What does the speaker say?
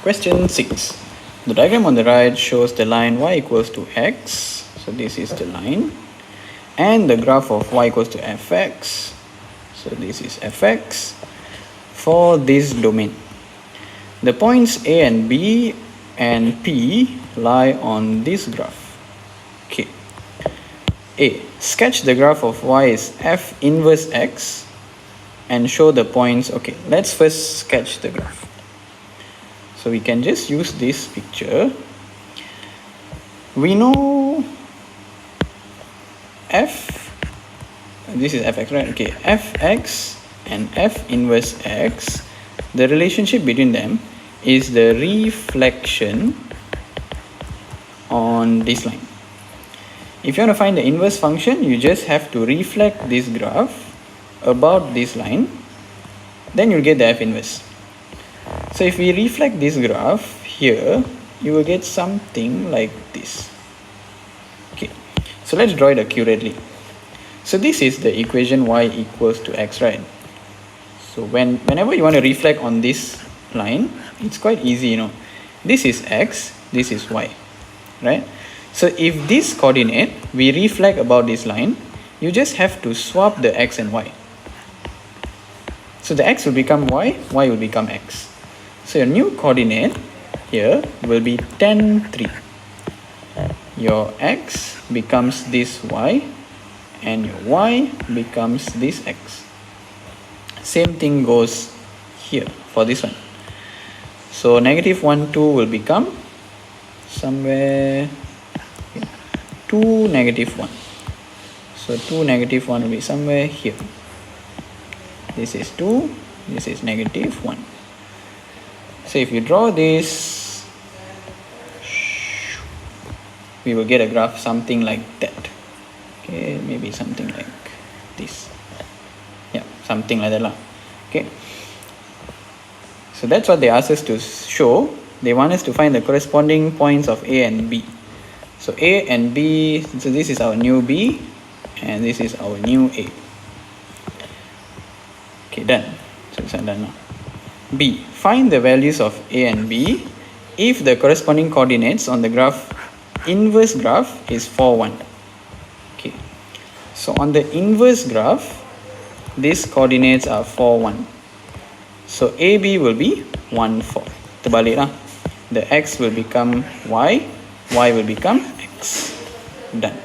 Question 6. The diagram on the right shows the line y equals to x. So this is the line. And the graph of y equals to fx. So this is fx for this domain. The points A and B and P lie on this graph. Okay. A. Sketch the graph of y is f inverse x and show the points. Okay, let's first sketch the graph. So we can just use this picture. We know this is fx, right? Okay, fx and f inverse x, the relationship between them is the reflection on this line. If you want to find the inverse function, you just have to reflect this graph about this line, then you'll get the f inverse. So if we reflect this graph here, you will get something like this. Okay, so let's draw it accurately. So this is the equation y equals to x, right? So whenever you want to reflect on this line, it's quite easy, you know. This is x, this is y, right? So if this coordinate, we reflect about this line, you just have to swap the x and y. So the x will become y will become x. So your new coordinate here will be 10, 3. Your x becomes this y and your y becomes this x. Same thing goes here for this one. So negative 1, 2 will become somewhere 2, negative 1. So 2, negative 1 will be somewhere here. This is 2, this is negative 1. So if you draw this, we will get a graph something like that. Okay, maybe something like this. Yeah, something like that lah. Okay. So that's what they asked us to show. They want us to find the corresponding points of A and B. So A and B, so this is our new B and this is our new A. Okay, done. So it's done now. B. Find the values of A and B if the corresponding coordinates on the graph, inverse graph, is 4, 1. Okay. So on the inverse graph, these coordinates are 4, 1. So AB will be 1, 4. Terbalik lah. The x will become y, y will become x. Done.